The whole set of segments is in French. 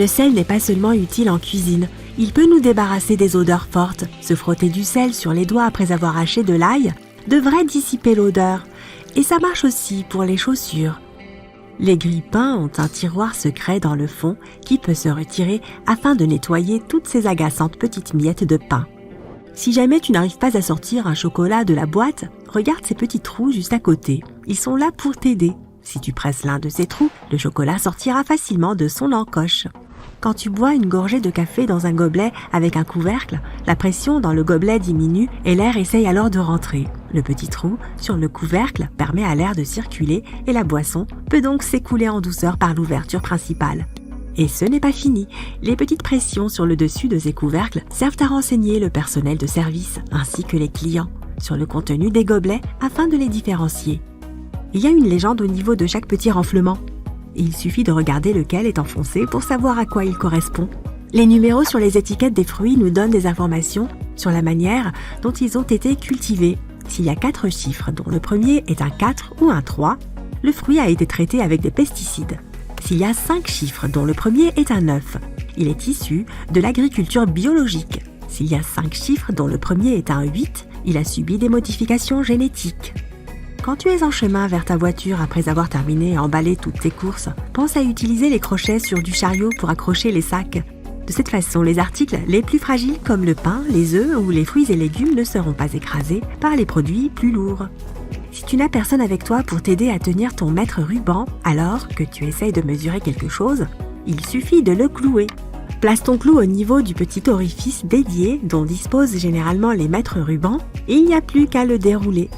Le sel n'est pas seulement utile en cuisine, il peut nous débarrasser des odeurs fortes. Se frotter du sel sur les doigts après avoir haché de l'ail devrait dissiper l'odeur. Et ça marche aussi pour les chaussures. Les grille-pains ont un tiroir secret dans le fond qui peut se retirer afin de nettoyer toutes ces agaçantes petites miettes de pain. Si jamais tu n'arrives pas à sortir un chocolat de la boîte, regarde ces petits trous juste à côté. Ils sont là pour t'aider. Si tu presses l'un de ces trous, le chocolat sortira facilement de son encoche. Quand tu bois une gorgée de café dans un gobelet avec un couvercle, la pression dans le gobelet diminue et l'air essaye alors de rentrer. Le petit trou sur le couvercle permet à l'air de circuler et la boisson peut donc s'écouler en douceur par l'ouverture principale. Et ce n'est pas fini. Les petites pressions sur le dessus de ces couvercles servent à renseigner le personnel de service ainsi que les clients sur le contenu des gobelets afin de les différencier. Il y a une légende au niveau de chaque petit renflement. Il suffit de regarder lequel est enfoncé pour savoir à quoi il correspond. Les numéros sur les étiquettes des fruits nous donnent des informations sur la manière dont ils ont été cultivés. S'il y a 4 chiffres dont le premier est un 4 ou un 3, le fruit a été traité avec des pesticides. S'il y a 5 chiffres dont le premier est un 9, il est issu de l'agriculture biologique. S'il y a 5 chiffres dont le premier est un 8, il a subi des modifications génétiques. Quand tu es en chemin vers ta voiture après avoir terminé à emballer toutes tes courses, pense à utiliser les crochets sur du chariot pour accrocher les sacs. De cette façon, les articles les plus fragiles comme le pain, les œufs ou les fruits et légumes ne seront pas écrasés par les produits plus lourds. Si tu n'as personne avec toi pour t'aider à tenir ton mètre ruban alors que tu essayes de mesurer quelque chose, il suffit de le clouer. Place ton clou au niveau du petit orifice dédié dont disposent généralement les mètres rubans et il n'y a plus qu'à le dérouler.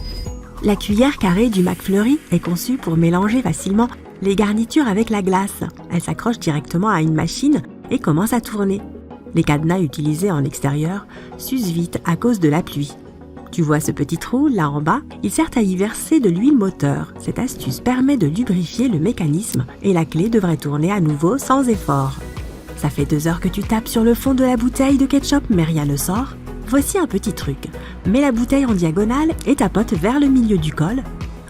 La cuillère carrée du McFlurry est conçue pour mélanger facilement les garnitures avec la glace. Elle s'accroche directement à une machine et commence à tourner. Les cadenas utilisés en extérieur s'usent vite à cause de la pluie. Tu vois ce petit trou là en bas, il sert à y verser de l'huile moteur. Cette astuce permet de lubrifier le mécanisme et la clé devrait tourner à nouveau sans effort. Ça fait 2 heures que tu tapes sur le fond de la bouteille de ketchup mais rien ne sort. Voici un petit truc. Mets la bouteille en diagonale et tapote vers le milieu du col.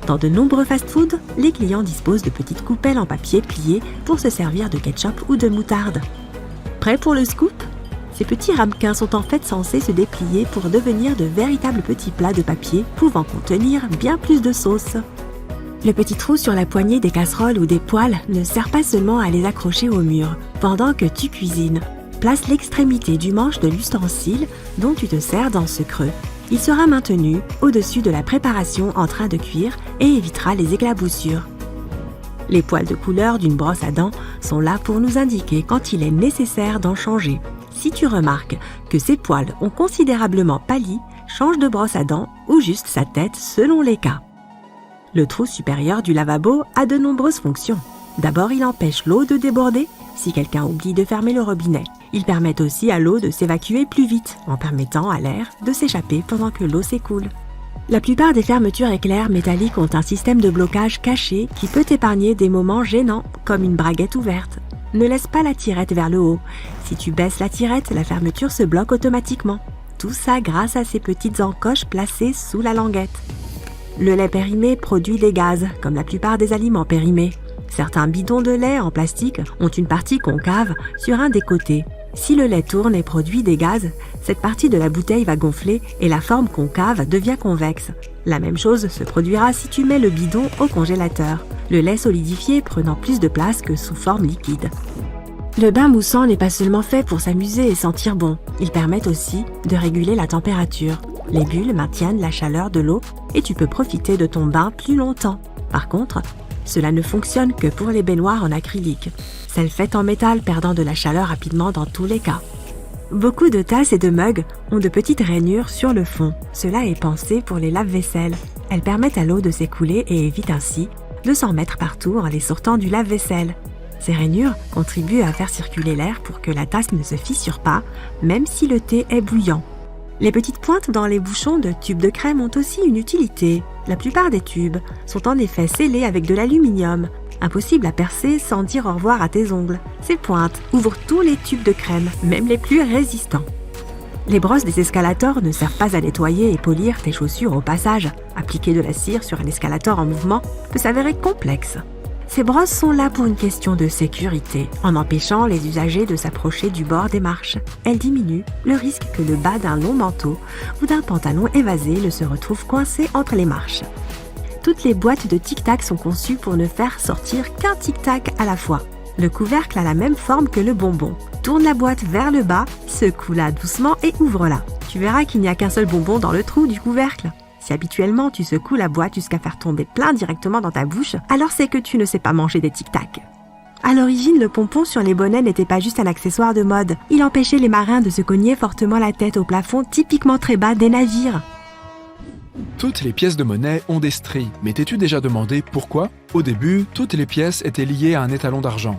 Dans de nombreux fast-foods, les clients disposent de petites coupelles en papier pliées pour se servir de ketchup ou de moutarde. Prêt pour le scoop ? Ces petits ramequins sont en fait censés se déplier pour devenir de véritables petits plats de papier pouvant contenir bien plus de sauce. Le petit trou sur la poignée des casseroles ou des poêles ne sert pas seulement à les accrocher au mur pendant que tu cuisines. Place l'extrémité du manche de l'ustensile dont tu te sers dans ce creux. Il sera maintenu au-dessus de la préparation en train de cuire et évitera les éclaboussures. Les poils de couleur d'une brosse à dents sont là pour nous indiquer quand il est nécessaire d'en changer. Si tu remarques que ces poils ont considérablement pâli, change de brosse à dents ou juste sa tête selon les cas. Le trou supérieur du lavabo a de nombreuses fonctions. D'abord, il empêche l'eau de déborder si quelqu'un oublie de fermer le robinet. Il permet aussi à l'eau de s'évacuer plus vite, en permettant à l'air de s'échapper pendant que l'eau s'écoule. La plupart des fermetures éclairs métalliques ont un système de blocage caché qui peut épargner des moments gênants, comme une braguette ouverte. Ne laisse pas la tirette vers le haut. Si tu baisses la tirette, la fermeture se bloque automatiquement. Tout ça grâce à ces petites encoches placées sous la languette. Le lait périmé produit des gaz, comme la plupart des aliments périmés. Certains bidons de lait en plastique ont une partie concave sur un des côtés. Si le lait tourne et produit des gaz, cette partie de la bouteille va gonfler et la forme concave devient convexe. La même chose se produira si tu mets le bidon au congélateur, le lait solidifié prenant plus de place que sous forme liquide. Le bain moussant n'est pas seulement fait pour s'amuser et sentir bon, il permet aussi de réguler la température. Les bulles maintiennent la chaleur de l'eau et tu peux profiter de ton bain plus longtemps. Par contre, cela ne fonctionne que pour les baignoires en acrylique. Celles faites en métal perdant de la chaleur rapidement dans tous les cas. Beaucoup de tasses et de mugs ont de petites rainures sur le fond. Cela est pensé pour les lave-vaisselle. Elles permettent à l'eau de s'écouler et évitent ainsi de s'en mettre partout en les sortant du lave-vaisselle. Ces rainures contribuent à faire circuler l'air pour que la tasse ne se fissure pas, même si le thé est bouillant. Les petites pointes dans les bouchons de tubes de crème ont aussi une utilité. La plupart des tubes sont en effet scellés avec de l'aluminium. Impossible à percer sans dire au revoir à tes ongles. Ces pointes ouvrent tous les tubes de crème, même les plus résistants. Les brosses des escalators ne servent pas à nettoyer et polir tes chaussures au passage. Appliquer de la cire sur un escalator en mouvement peut s'avérer complexe. Ces brosses sont là pour une question de sécurité, en empêchant les usagers de s'approcher du bord des marches. Elles diminuent le risque que le bas d'un long manteau ou d'un pantalon évasé ne se retrouve coincé entre les marches. Toutes les boîtes de tic-tac sont conçues pour ne faire sortir qu'un tic-tac à la fois. Le couvercle a la même forme que le bonbon. Tourne la boîte vers le bas, secoue-la doucement et ouvre-la. Tu verras qu'il n'y a qu'un seul bonbon dans le trou du couvercle. Si habituellement tu secoues la boîte jusqu'à faire tomber plein directement dans ta bouche, alors c'est que tu ne sais pas manger des tic-tac. À l'origine, le pompon sur les bonnets n'était pas juste un accessoire de mode. Il empêchait les marins de se cogner fortement la tête au plafond typiquement très bas des navires. Toutes les pièces de monnaie ont des stries, mais t'es-tu déjà demandé pourquoi? Au début, toutes les pièces étaient liées à un étalon d'argent.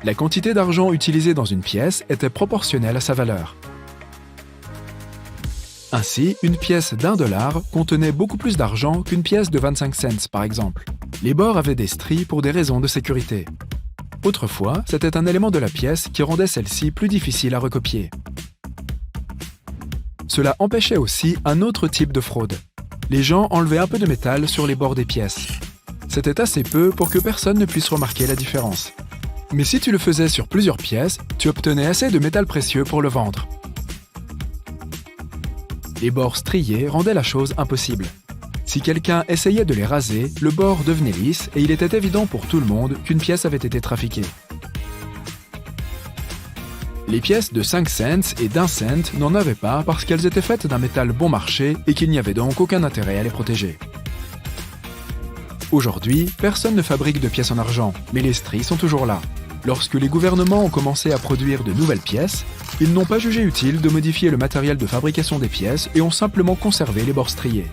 La quantité d'argent utilisée dans une pièce était proportionnelle à sa valeur. Ainsi, une pièce d'$1 contenait beaucoup plus d'argent qu'une pièce de 25 cents, par exemple. Les bords avaient des stries pour des raisons de sécurité. Autrefois, c'était un élément de la pièce qui rendait celle-ci plus difficile à recopier. Cela empêchait aussi un autre type de fraude. Les gens enlevaient un peu de métal sur les bords des pièces. C'était assez peu pour que personne ne puisse remarquer la différence. Mais si tu le faisais sur plusieurs pièces, tu obtenais assez de métal précieux pour le vendre. Les bords striés rendaient la chose impossible. Si quelqu'un essayait de les raser, le bord devenait lisse et il était évident pour tout le monde qu'une pièce avait été trafiquée. Les pièces de 5 cents et d'1 cent n'en avaient pas parce qu'elles étaient faites d'un métal bon marché et qu'il n'y avait donc aucun intérêt à les protéger. Aujourd'hui, personne ne fabrique de pièces en argent, mais les stries sont toujours là. Lorsque les gouvernements ont commencé à produire de nouvelles pièces, ils n'ont pas jugé utile de modifier le matériel de fabrication des pièces et ont simplement conservé les bords striés.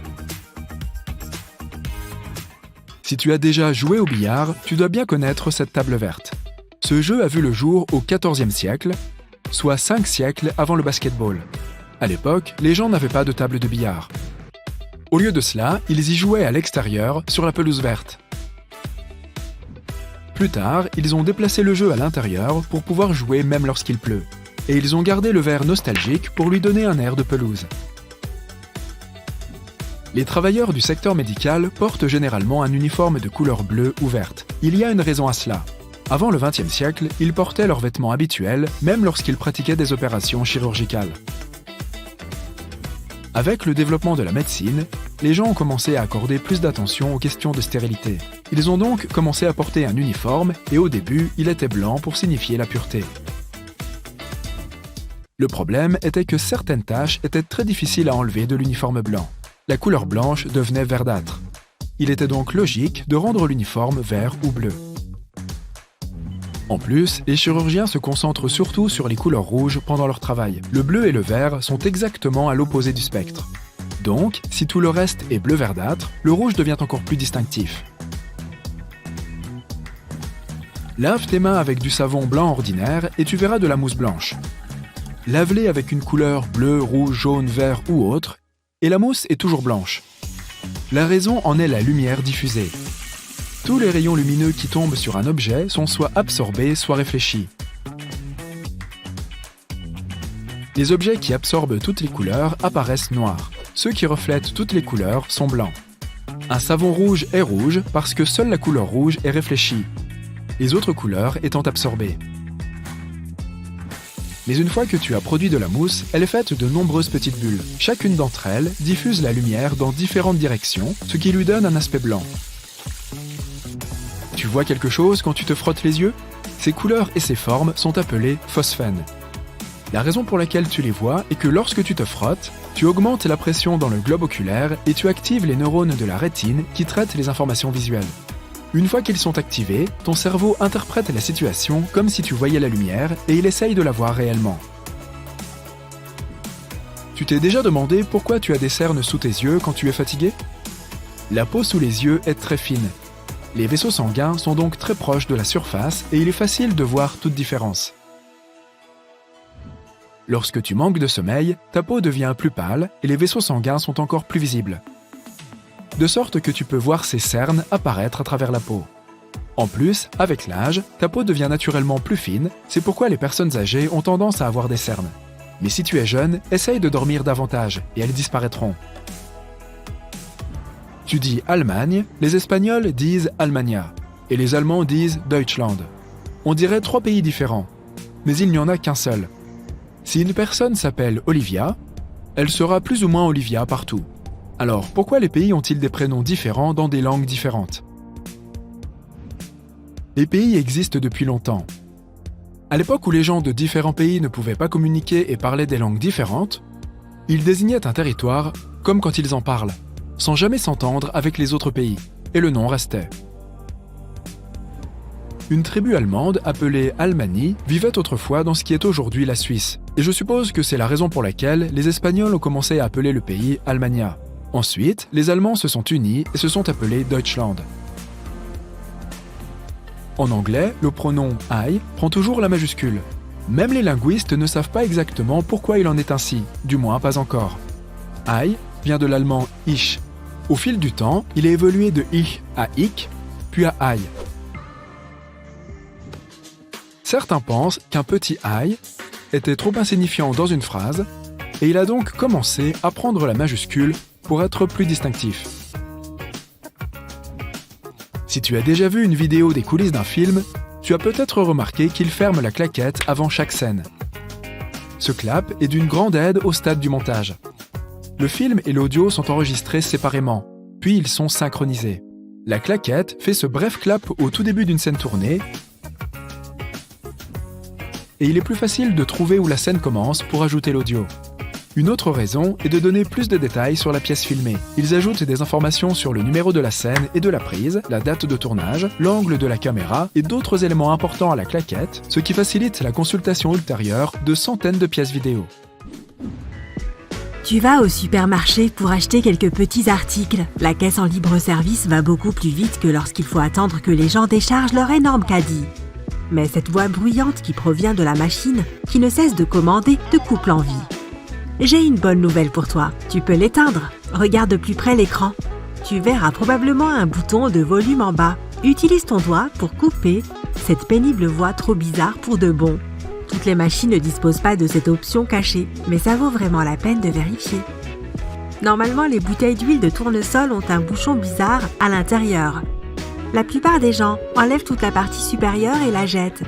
Si tu as déjà joué au billard, tu dois bien connaître cette table verte. Ce jeu a vu le jour au XIVe siècle, soit 5 siècles avant le basketball. À l'époque, les gens n'avaient pas de table de billard. Au lieu de cela, ils y jouaient à l'extérieur, sur la pelouse verte. Plus tard, ils ont déplacé le jeu à l'intérieur pour pouvoir jouer même lorsqu'il pleut. Et ils ont gardé le verre nostalgique pour lui donner un air de pelouse. Les travailleurs du secteur médical portent généralement un uniforme de couleur bleue ou verte. Il y a une raison à cela. Avant le XXe siècle, ils portaient leurs vêtements habituels, même lorsqu'ils pratiquaient des opérations chirurgicales. Avec le développement de la médecine, les gens ont commencé à accorder plus d'attention aux questions de stérilité. Ils ont donc commencé à porter un uniforme et au début, il était blanc pour signifier la pureté. Le problème était que certaines taches étaient très difficiles à enlever de l'uniforme blanc. La couleur blanche devenait verdâtre. Il était donc logique de rendre l'uniforme vert ou bleu. En plus, les chirurgiens se concentrent surtout sur les couleurs rouges pendant leur travail. Le bleu et le vert sont exactement à l'opposé du spectre. Donc, si tout le reste est bleu verdâtre, le rouge devient encore plus distinctif. Lave tes mains avec du savon blanc ordinaire et tu verras de la mousse blanche. Lave-les avec une couleur bleu, rouge, jaune, vert ou autre, et la mousse est toujours blanche. La raison en est la lumière diffusée. Tous les rayons lumineux qui tombent sur un objet sont soit absorbés, soit réfléchis. Les objets qui absorbent toutes les couleurs apparaissent noirs. Ceux qui reflètent toutes les couleurs sont blancs. Un savon rouge est rouge parce que seule la couleur rouge est réfléchie, les autres couleurs étant absorbées. Mais une fois que tu as produit de la mousse, elle est faite de nombreuses petites bulles. Chacune d'entre elles diffuse la lumière dans différentes directions, ce qui lui donne un aspect blanc. Tu vois quelque chose quand tu te frottes les yeux? Ces couleurs et ces formes sont appelées phosphènes. La raison pour laquelle tu les vois est que lorsque tu te frottes, tu augmentes la pression dans le globe oculaire et tu actives les neurones de la rétine qui traitent les informations visuelles. Une fois qu'ils sont activés, ton cerveau interprète la situation comme si tu voyais la lumière et il essaye de la voir réellement. Tu t'es déjà demandé pourquoi tu as des cernes sous tes yeux quand tu es fatigué? La peau sous les yeux est très fine. Les vaisseaux sanguins sont donc très proches de la surface et il est facile de voir toute différence. Lorsque tu manques de sommeil, ta peau devient plus pâle et les vaisseaux sanguins sont encore plus visibles. De sorte que tu peux voir ces cernes apparaître à travers la peau. En plus, avec l'âge, ta peau devient naturellement plus fine, c'est pourquoi les personnes âgées ont tendance à avoir des cernes. Mais si tu es jeune, essaye de dormir davantage et elles disparaîtront. Tu dis Allemagne, les Espagnols disent Almania. et les Allemands disent Deutschland. On dirait 3 pays différents, mais il n'y en a qu'un seul. Si une personne s'appelle Olivia, elle sera plus ou moins Olivia partout. Alors, pourquoi les pays ont-ils des prénoms différents dans des langues différentes? Les pays existent depuis longtemps. À l'époque où les gens de différents pays ne pouvaient pas communiquer et parlaient des langues différentes, ils désignaient un territoire comme quand ils en parlent, sans jamais s'entendre avec les autres pays, et le nom restait. Une tribu allemande appelée Almanie vivait autrefois dans ce qui est aujourd'hui la Suisse, et je suppose que c'est la raison pour laquelle les Espagnols ont commencé à appeler le pays Almania. Ensuite, les Allemands se sont unis et se sont appelés Deutschland. En anglais, le pronom I prend toujours la majuscule. Même les linguistes ne savent pas exactement pourquoi il en est ainsi, du moins pas encore. I vient de l'allemand ich. Au fil du temps, il a évolué de ich à ich, puis à I. Certains pensent qu'un petit I était trop insignifiant dans une phrase, et il a donc commencé à prendre la majuscule pour être plus distinctif. Si tu as déjà vu une vidéo des coulisses d'un film, tu as peut-être remarqué qu'il ferme la claquette avant chaque scène. Ce clap est d'une grande aide au stade du montage. Le film et l'audio sont enregistrés séparément, puis ils sont synchronisés. La claquette fait ce bref clap au tout début d'une scène tournée, et il est plus facile de trouver où la scène commence pour ajouter l'audio. Une autre raison est de donner plus de détails sur la pièce filmée. Ils ajoutent des informations sur le numéro de la scène et de la prise, la date de tournage, l'angle de la caméra et d'autres éléments importants à la claquette, ce qui facilite la consultation ultérieure de centaines de pièces vidéo. Tu vas au supermarché pour acheter quelques petits articles. La caisse en libre-service va beaucoup plus vite que lorsqu'il faut attendre que les gens déchargent leur énorme caddie. Mais cette voix bruyante qui provient de la machine, qui ne cesse de commander, te coupe l'envie. J'ai une bonne nouvelle pour toi. Tu peux l'éteindre. Regarde de plus près l'écran. Tu verras probablement un bouton de volume en bas. Utilise ton doigt pour couper cette pénible voix trop bizarre pour de bon. Toutes les machines ne disposent pas de cette option cachée, mais ça vaut vraiment la peine de vérifier. Normalement, les bouteilles d'huile de tournesol ont un bouchon bizarre à l'intérieur. La plupart des gens enlèvent toute la partie supérieure et la jettent.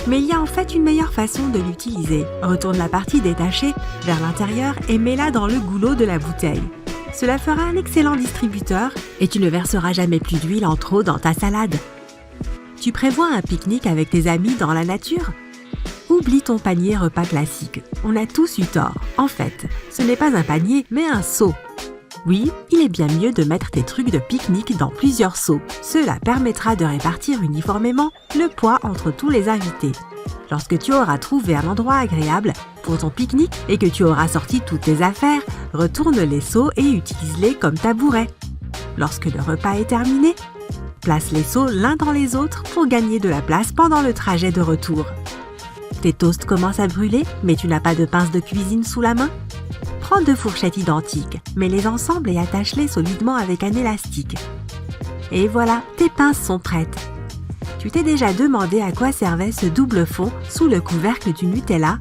Mais il y a en fait une meilleure façon de l'utiliser. Retourne la partie détachée vers l'intérieur et mets-la dans le goulot de la bouteille. Cela fera un excellent distributeur et tu ne verseras jamais plus d'huile en trop dans ta salade. Tu prévois un pique-nique avec tes amis dans la nature? Oublie ton panier repas classique. On a tous eu tort. En fait, ce n'est pas un panier, mais un seau. Oui, il est bien mieux de mettre tes trucs de pique-nique dans plusieurs seaux. Cela permettra de répartir uniformément le poids entre tous les invités. Lorsque tu auras trouvé un endroit agréable pour ton pique-nique et que tu auras sorti toutes tes affaires, retourne les seaux et utilise-les comme tabouret. Lorsque le repas est terminé, place les seaux l'un dans les autres pour gagner de la place pendant le trajet de retour. Tes toasts commencent à brûler, mais tu n'as pas de pince de cuisine sous la main? Prends 2 fourchettes identiques, mets-les ensemble et attache-les solidement avec un élastique. Et voilà, tes pinces sont prêtes. Tu t'es déjà demandé à quoi servait ce double fond sous le couvercle du Nutella?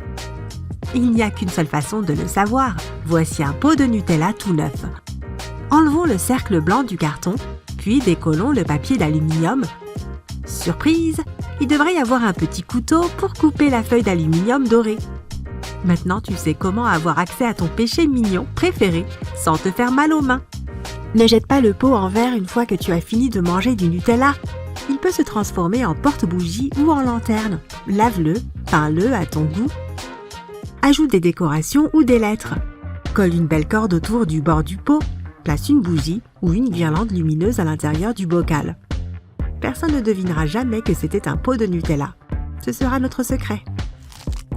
Il n'y a qu'une seule façon de le savoir. Voici un pot de Nutella tout neuf. Enlevons le cercle blanc du carton, puis décollons le papier d'aluminium. Surprise! Il devrait y avoir un petit couteau pour couper la feuille d'aluminium dorée. Maintenant, tu sais comment avoir accès à ton péché mignon préféré sans te faire mal aux mains. Ne jette pas le pot en verre une fois que tu as fini de manger du Nutella. Il peut se transformer en porte-bougie ou en lanterne. Lave-le, peins-le à ton goût. Ajoute des décorations ou des lettres. Colle une belle corde autour du bord du pot. Place une bougie ou une guirlande lumineuse à l'intérieur du bocal. Personne ne devinera jamais que c'était un pot de Nutella. Ce sera notre secret.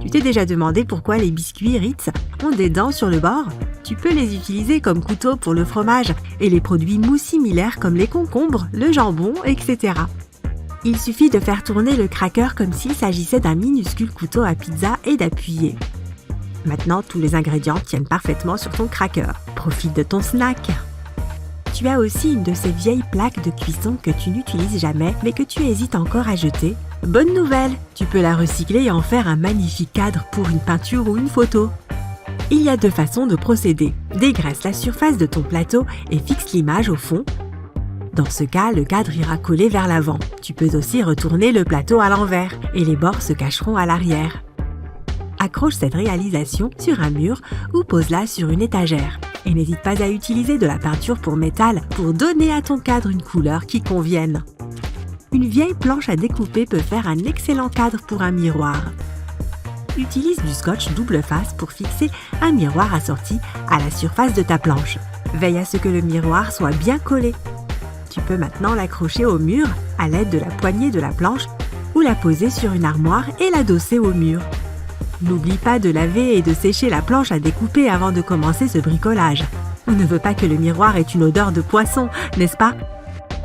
Tu t'es déjà demandé pourquoi les biscuits Ritz ont des dents sur le bord? Tu peux les utiliser comme couteau pour le fromage et les produits mous similaires comme les concombres, le jambon, etc. Il suffit de faire tourner le cracker comme s'il s'agissait d'un minuscule couteau à pizza et d'appuyer. Maintenant, tous les ingrédients tiennent parfaitement sur ton cracker. Profite de ton snack. Tu as aussi une de ces vieilles plaques de cuisson que tu n'utilises jamais mais que tu hésites encore à jeter. Bonne nouvelle, tu peux la recycler et en faire un magnifique cadre pour une peinture ou une photo. Il y a 2 façons de procéder. Dégraisse la surface de ton plateau et fixe l'image au fond. Dans ce cas, le cadre ira coller vers l'avant. Tu peux aussi retourner le plateau à l'envers et les bords se cacheront à l'arrière. Accroche cette réalisation sur un mur ou pose-la sur une étagère. Et n'hésite pas à utiliser de la peinture pour métal pour donner à ton cadre une couleur qui convienne. Une vieille planche à découper peut faire un excellent cadre pour un miroir. Utilise du scotch double face pour fixer un miroir assorti à la surface de ta planche. Veille à ce que le miroir soit bien collé. Tu peux maintenant l'accrocher au mur à l'aide de la poignée de la planche ou la poser sur une armoire et l'adosser au mur. N'oublie pas de laver et de sécher la planche à découper avant de commencer ce bricolage. On ne veut pas que le miroir ait une odeur de poisson, n'est-ce pas?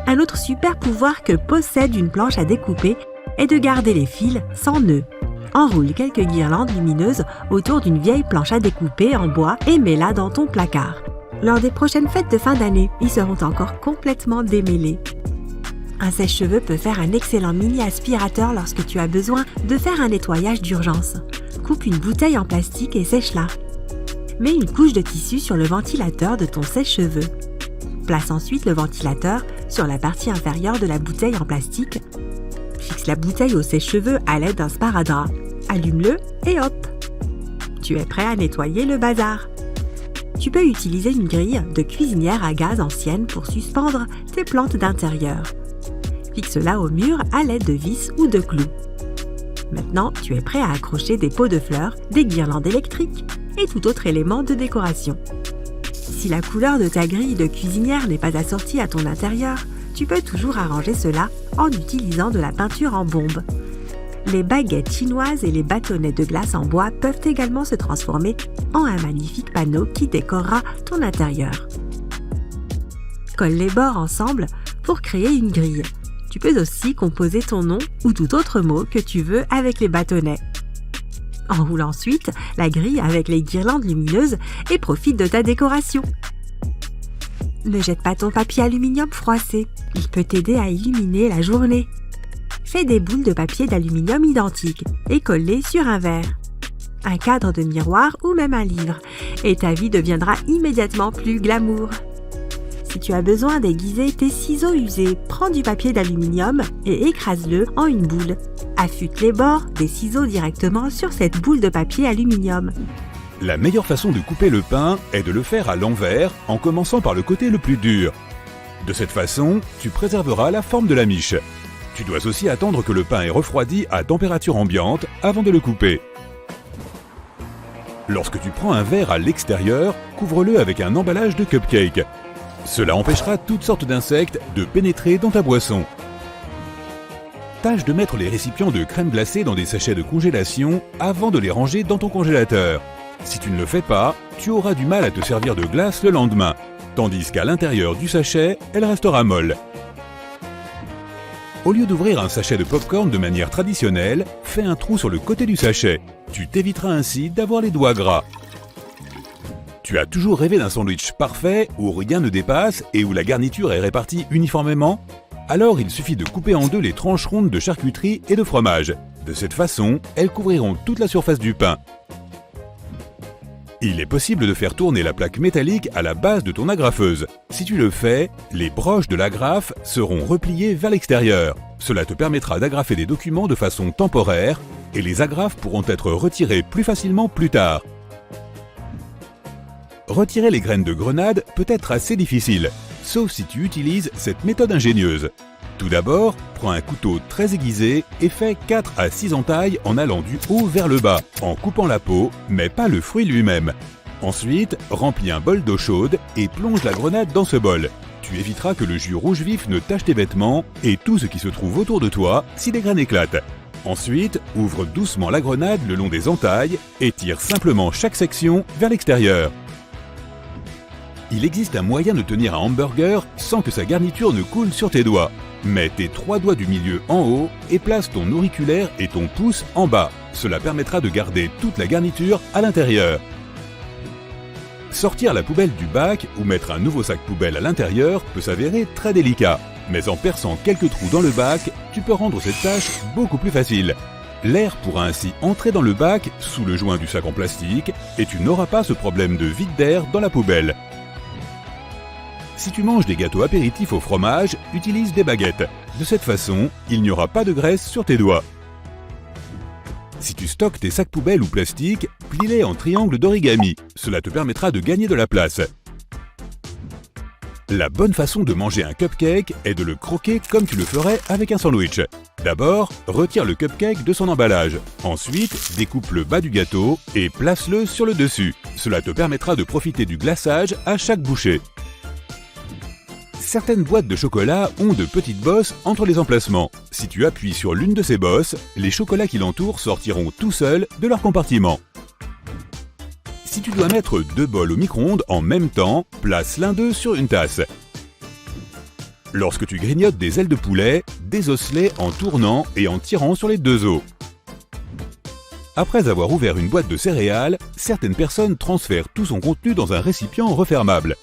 Un autre super pouvoir que possède une planche à découper est de garder les fils sans nœuds. Enroule quelques guirlandes lumineuses autour d'une vieille planche à découper en bois et mets-la dans ton placard. Lors des prochaines fêtes de fin d'année, ils seront encore complètement démêlés. Un sèche-cheveux peut faire un excellent mini-aspirateur lorsque tu as besoin de faire un nettoyage d'urgence. Coupe une bouteille en plastique et sèche-la. Mets une couche de tissu sur le ventilateur de ton sèche-cheveux. Place ensuite le ventilateur sur la partie inférieure de la bouteille en plastique. Fixe la bouteille au sèche-cheveux à l'aide d'un sparadrap. Allume-le et hop! Tu es prêt à nettoyer le bazar. Tu peux utiliser une grille de cuisinière à gaz ancienne pour suspendre tes plantes d'intérieur. Fixe-la au mur à l'aide de vis ou de clous. Maintenant, tu es prêt à accrocher des pots de fleurs, des guirlandes électriques et tout autre élément de décoration. Si la couleur de ta grille de cuisinière n'est pas assortie à ton intérieur, tu peux toujours arranger cela en utilisant de la peinture en bombe. Les baguettes chinoises et les bâtonnets de glace en bois peuvent également se transformer en un magnifique panneau qui décorera ton intérieur. Colle les bords ensemble pour créer une grille. Tu peux aussi composer ton nom ou tout autre mot que tu veux avec les bâtonnets. Enroule ensuite la grille avec les guirlandes lumineuses et profite de ta décoration. Ne jette pas ton papier aluminium froissé, il peut t'aider à illuminer la journée. Fais des boules de papier d'aluminium identiques et colle-les sur un verre, un cadre de miroir ou même un livre, et ta vie deviendra immédiatement plus glamour. Si tu as besoin d'aiguiser tes ciseaux usés, prends du papier d'aluminium et écrase-le en une boule. Affûte les bords des ciseaux directement sur cette boule de papier aluminium. La meilleure façon de couper le pain est de le faire à l'envers en commençant par le côté le plus dur. De cette façon, tu préserveras la forme de la miche. Tu dois aussi attendre que le pain ait refroidi à température ambiante avant de le couper. Lorsque tu prends un verre à l'extérieur, couvre-le avec un emballage de cupcake. Cela empêchera toutes sortes d'insectes de pénétrer dans ta boisson. Tâche de mettre les récipients de crème glacée dans des sachets de congélation avant de les ranger dans ton congélateur. Si tu ne le fais pas, tu auras du mal à te servir de glace le lendemain, tandis qu'à l'intérieur du sachet, elle restera molle. Au lieu d'ouvrir un sachet de popcorn de manière traditionnelle, fais un trou sur le côté du sachet. Tu t'éviteras ainsi d'avoir les doigts gras. Tu as toujours rêvé d'un sandwich parfait où rien ne dépasse et où la garniture est répartie uniformément? Alors il suffit de couper en deux les tranches rondes de charcuterie et de fromage. De cette façon, elles couvriront toute la surface du pain. Il est possible de faire tourner la plaque métallique à la base de ton agrafeuse. Si tu le fais, les broches de l'agrafe seront repliées vers l'extérieur. Cela te permettra d'agrafer des documents de façon temporaire et les agrafes pourront être retirées plus facilement plus tard. Retirer les graines de grenade peut être assez difficile, sauf si tu utilises cette méthode ingénieuse. Tout d'abord, prends un couteau très aiguisé et fais 4 à 6 entailles en allant du haut vers le bas, en coupant la peau, mais pas le fruit lui-même. Ensuite, remplis un bol d'eau chaude et plonge la grenade dans ce bol. Tu éviteras que le jus rouge vif ne tache tes vêtements et tout ce qui se trouve autour de toi si des graines éclatent. Ensuite, ouvre doucement la grenade le long des entailles et tire simplement chaque section vers l'extérieur. Il existe un moyen de tenir un hamburger sans que sa garniture ne coule sur tes doigts. Mets tes 3 doigts du milieu en haut et place ton auriculaire et ton pouce en bas. Cela permettra de garder toute la garniture à l'intérieur. Sortir la poubelle du bac ou mettre un nouveau sac poubelle à l'intérieur peut s'avérer très délicat. Mais en perçant quelques trous dans le bac, tu peux rendre cette tâche beaucoup plus facile. L'air pourra ainsi entrer dans le bac sous le joint du sac en plastique et tu n'auras pas ce problème de vide d'air dans la poubelle. Si tu manges des gâteaux apéritifs au fromage, utilise des baguettes. De cette façon, il n'y aura pas de graisse sur tes doigts. Si tu stockes tes sacs poubelles ou plastiques, plie-les en triangles d'origami. Cela te permettra de gagner de la place. La bonne façon de manger un cupcake est de le croquer comme tu le ferais avec un sandwich. D'abord, retire le cupcake de son emballage. Ensuite, découpe le bas du gâteau et place-le sur le dessus. Cela te permettra de profiter du glaçage à chaque bouchée. Certaines boîtes de chocolat ont de petites bosses entre les emplacements. Si tu appuies sur l'une de ces bosses, les chocolats qui l'entourent sortiront tout seuls de leur compartiment. Si tu dois mettre 2 bols au micro-ondes en même temps, place l'un d'eux sur une tasse. Lorsque tu grignotes des ailes de poulet, désosse-les en tournant et en tirant sur les 2 os. Après avoir ouvert une boîte de céréales, certaines personnes transfèrent tout son contenu dans un récipient refermable.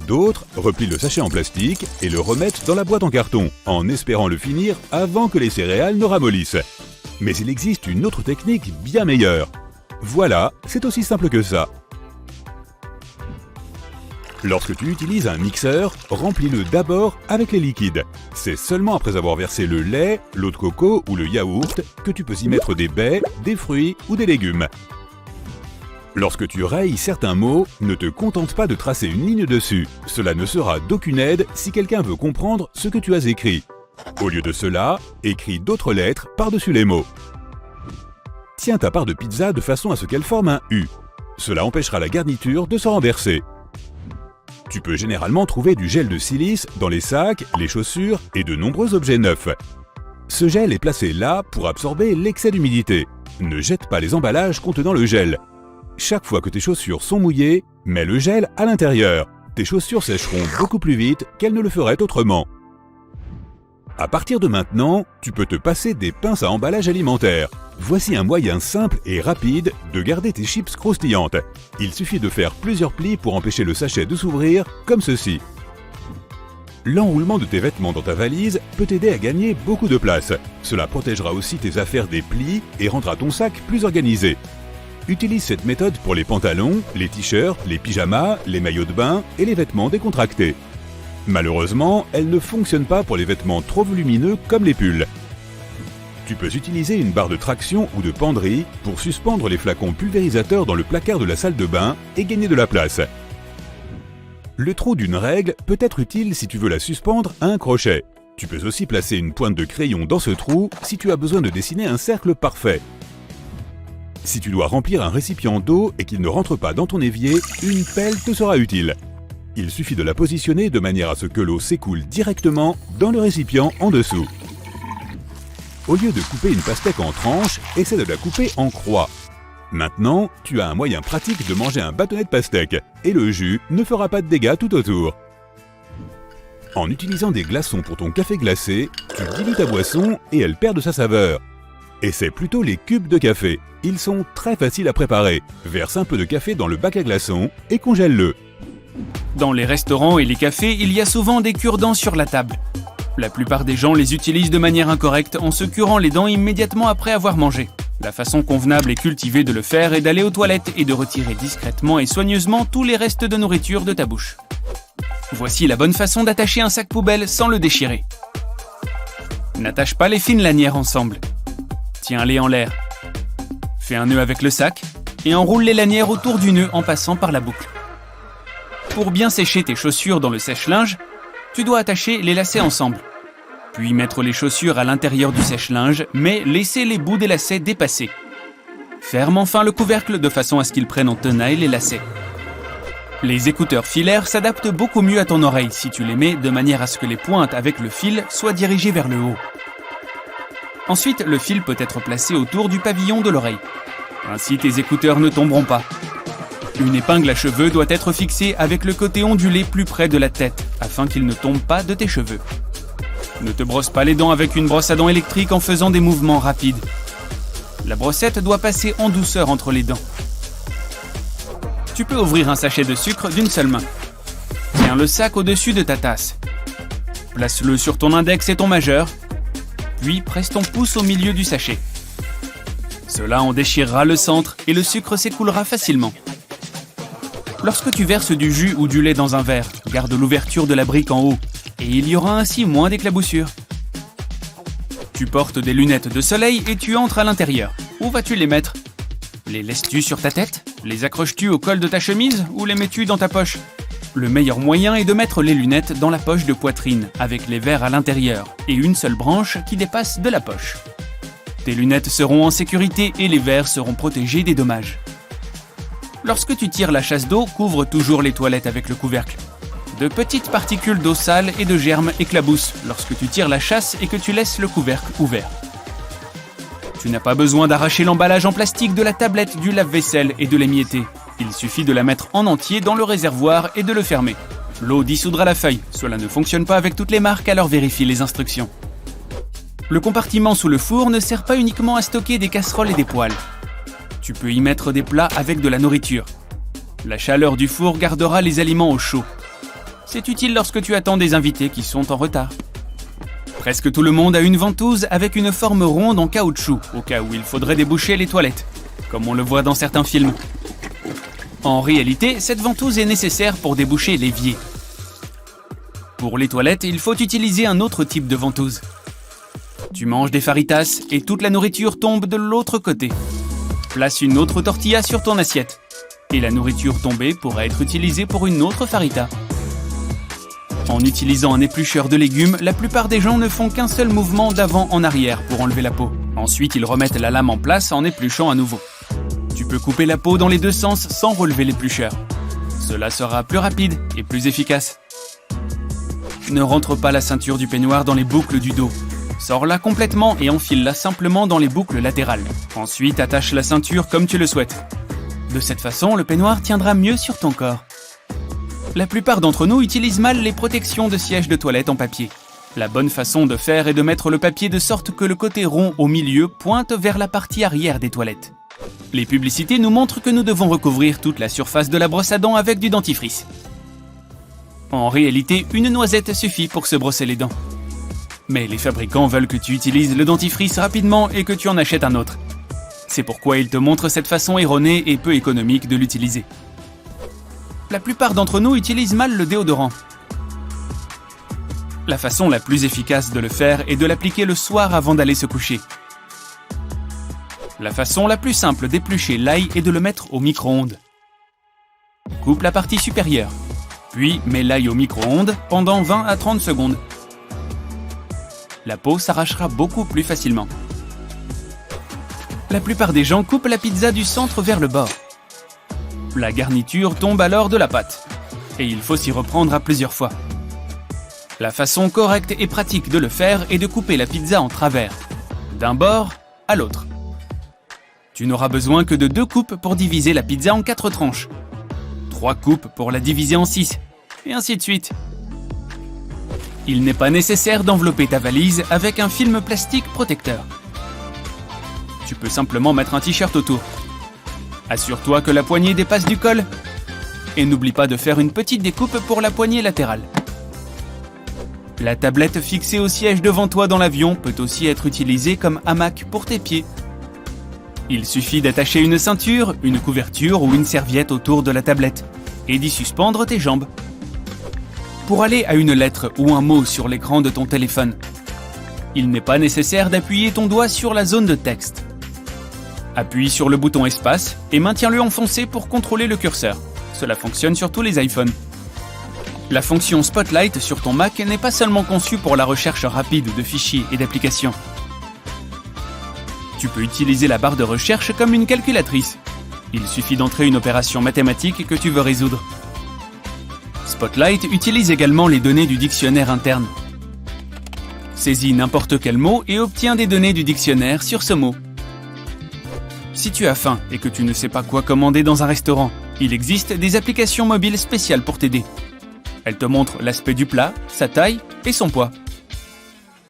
D'autres replient le sachet en plastique et le remettent dans la boîte en carton, en espérant le finir avant que les céréales ne ramollissent. Mais il existe une autre technique bien meilleure. Voilà, c'est aussi simple que ça. Lorsque tu utilises un mixeur, remplis-le d'abord avec les liquides. C'est seulement après avoir versé le lait, l'eau de coco ou le yaourt que tu peux y mettre des baies, des fruits ou des légumes. Lorsque tu rayes certains mots, ne te contente pas de tracer une ligne dessus. Cela ne sera d'aucune aide si quelqu'un veut comprendre ce que tu as écrit. Au lieu de cela, écris d'autres lettres par-dessus les mots. Tiens ta part de pizza de façon à ce qu'elle forme un U. Cela empêchera la garniture de se renverser. Tu peux généralement trouver du gel de silice dans les sacs, les chaussures et de nombreux objets neufs. Ce gel est placé là pour absorber l'excès d'humidité. Ne jette pas les emballages contenant le gel. Chaque fois que tes chaussures sont mouillées, mets le gel à l'intérieur. Tes chaussures sécheront beaucoup plus vite qu'elles ne le feraient autrement. À partir de maintenant, tu peux te passer des pinces à emballage alimentaire. Voici un moyen simple et rapide de garder tes chips croustillantes. Il suffit de faire plusieurs plis pour empêcher le sachet de s'ouvrir, comme ceci. L'enroulement de tes vêtements dans ta valise peut t'aider à gagner beaucoup de place. Cela protégera aussi tes affaires des plis et rendra ton sac plus organisé. Utilise cette méthode pour les pantalons, les t-shirts, les pyjamas, les maillots de bain et les vêtements décontractés. Malheureusement, elle ne fonctionne pas pour les vêtements trop volumineux comme les pulls. Tu peux utiliser une barre de traction ou de penderie pour suspendre les flacons pulvérisateurs dans le placard de la salle de bain et gagner de la place. Le trou d'une règle peut être utile si tu veux la suspendre à un crochet. Tu peux aussi placer une pointe de crayon dans ce trou si tu as besoin de dessiner un cercle parfait. Si tu dois remplir un récipient d'eau et qu'il ne rentre pas dans ton évier, une pelle te sera utile. Il suffit de la positionner de manière à ce que l'eau s'écoule directement dans le récipient en dessous. Au lieu de couper une pastèque en tranches, essaie de la couper en croix. Maintenant, tu as un moyen pratique de manger un bâtonnet de pastèque et le jus ne fera pas de dégâts tout autour. En utilisant des glaçons pour ton café glacé, tu dilues ta boisson et elle perd de sa saveur. Essaie plutôt les cubes de café. Ils sont très faciles à préparer. Verse un peu de café dans le bac à glaçons et congèle-le. Dans les restaurants et les cafés, il y a souvent des cure-dents sur la table. La plupart des gens les utilisent de manière incorrecte en se curant les dents immédiatement après avoir mangé. La façon convenable et cultivée de le faire est d'aller aux toilettes et de retirer discrètement et soigneusement tous les restes de nourriture de ta bouche. Voici la bonne façon d'attacher un sac poubelle sans le déchirer. N'attache pas les fines lanières ensemble. Tiens-les en l'air. Fais un nœud avec le sac et enroule les lanières autour du nœud en passant par la boucle. Pour bien sécher tes chaussures dans le sèche-linge, tu dois attacher les lacets ensemble. Puis mettre les chaussures à l'intérieur du sèche-linge, mais laisser les bouts des lacets dépasser. Ferme enfin le couvercle de façon à ce qu'il prenne en tenaille les lacets. Les écouteurs filaires s'adaptent beaucoup mieux à ton oreille si tu les mets de manière à ce que les pointes avec le fil soient dirigées vers le haut. Ensuite, le fil peut être placé autour du pavillon de l'oreille. Ainsi, tes écouteurs ne tomberont pas. Une épingle à cheveux doit être fixée avec le côté ondulé plus près de la tête, afin qu'il ne tombe pas de tes cheveux. Ne te brosse pas les dents avec une brosse à dents électrique en faisant des mouvements rapides. La brossette doit passer en douceur entre les dents. Tu peux ouvrir un sachet de sucre d'une seule main. Tiens le sac au-dessus de ta tasse. Place-le sur ton index et ton majeur, puis presse ton pouce au milieu du sachet. Cela en déchirera le centre et le sucre s'écoulera facilement. Lorsque tu verses du jus ou du lait dans un verre, garde l'ouverture de la brique en haut, et il y aura ainsi moins d'éclaboussures. Tu portes des lunettes de soleil et tu entres à l'intérieur. Où vas-tu les mettre? Les laisses-tu sur ta tête? Les accroches-tu au col de ta chemise ou les mets-tu dans ta poche? Le meilleur moyen est de mettre les lunettes dans la poche de poitrine, avec les verres à l'intérieur, et une seule branche qui dépasse de la poche. Tes lunettes seront en sécurité et les verres seront protégés des dommages. Lorsque tu tires la chasse d'eau, couvre toujours les toilettes avec le couvercle. De petites particules d'eau sale et de germes éclaboussent lorsque tu tires la chasse et que tu laisses le couvercle ouvert. Tu n'as pas besoin d'arracher l'emballage en plastique de la tablette du lave-vaisselle et de l'émietter. Il suffit de la mettre en entier dans le réservoir et de le fermer. L'eau dissoudra la feuille. Cela ne fonctionne pas avec toutes les marques, alors vérifie les instructions. Le compartiment sous le four ne sert pas uniquement à stocker des casseroles et des poêles. Tu peux y mettre des plats avec de la nourriture. La chaleur du four gardera les aliments au chaud. C'est utile lorsque tu attends des invités qui sont en retard. Presque tout le monde a une ventouse avec une forme ronde en caoutchouc, au cas où il faudrait déboucher les toilettes, comme on le voit dans certains films. En réalité, cette ventouse est nécessaire pour déboucher l'évier. Pour les toilettes, il faut utiliser un autre type de ventouse. Tu manges des faritas et toute la nourriture tombe de l'autre côté. Place une autre tortilla sur ton assiette. Et la nourriture tombée pourra être utilisée pour une autre farita. En utilisant un éplucheur de légumes, la plupart des gens ne font qu'un seul mouvement d'avant en arrière pour enlever la peau. Ensuite, ils remettent la lame en place en épluchant à nouveau. Tu peux couper la peau dans les deux sens sans relever l'éplucheur. Cela sera plus rapide et plus efficace. Ne rentre pas la ceinture du peignoir dans les boucles du dos. Sors-la complètement et enfile-la simplement dans les boucles latérales. Ensuite, attache la ceinture comme tu le souhaites. De cette façon, le peignoir tiendra mieux sur ton corps. La plupart d'entre nous utilisent mal les protections de siège de toilette en papier. La bonne façon de faire est de mettre le papier de sorte que le côté rond au milieu pointe vers la partie arrière des toilettes. Les publicités nous montrent que nous devons recouvrir toute la surface de la brosse à dents avec du dentifrice. En réalité, une noisette suffit pour se brosser les dents. Mais les fabricants veulent que tu utilises le dentifrice rapidement et que tu en achètes un autre. C'est pourquoi ils te montrent cette façon erronée et peu économique de l'utiliser. La plupart d'entre nous utilisent mal le déodorant. La façon la plus efficace de le faire est de l'appliquer le soir avant d'aller se coucher. La façon la plus simple d'éplucher l'ail est de le mettre au micro-ondes. Coupe la partie supérieure, puis mets l'ail au micro-ondes pendant 20 à 30 secondes. La peau s'arrachera beaucoup plus facilement. La plupart des gens coupent la pizza du centre vers le bord. La garniture tombe alors de la pâte, et il faut s'y reprendre à plusieurs fois. La façon correcte et pratique de le faire est de couper la pizza en travers, d'un bord à l'autre. Tu n'auras besoin que de 2 coupes pour diviser la pizza en 4 tranches, 3 coupes pour la diviser en 6, et ainsi de suite. Il n'est pas nécessaire d'envelopper ta valise avec un film plastique protecteur. Tu peux simplement mettre un t-shirt autour. Assure-toi que la poignée dépasse du col. Et n'oublie pas de faire une petite découpe pour la poignée latérale. La tablette fixée au siège devant toi dans l'avion peut aussi être utilisée comme hamac pour tes pieds. Il suffit d'attacher une ceinture, une couverture ou une serviette autour de la tablette et d'y suspendre tes jambes. Pour aller à une lettre ou un mot sur l'écran de ton téléphone, il n'est pas nécessaire d'appuyer ton doigt sur la zone de texte. Appuie sur le bouton espace et maintiens-le enfoncé pour contrôler le curseur. Cela fonctionne sur tous les iPhones. La fonction Spotlight sur ton Mac n'est pas seulement conçue pour la recherche rapide de fichiers et d'applications. Tu peux utiliser la barre de recherche comme une calculatrice. Il suffit d'entrer une opération mathématique que tu veux résoudre. Spotlight utilise également les données du dictionnaire interne. Saisis n'importe quel mot et obtiens des données du dictionnaire sur ce mot. Si tu as faim et que tu ne sais pas quoi commander dans un restaurant, il existe des applications mobiles spéciales pour t'aider. Elles te montrent l'aspect du plat, sa taille et son poids.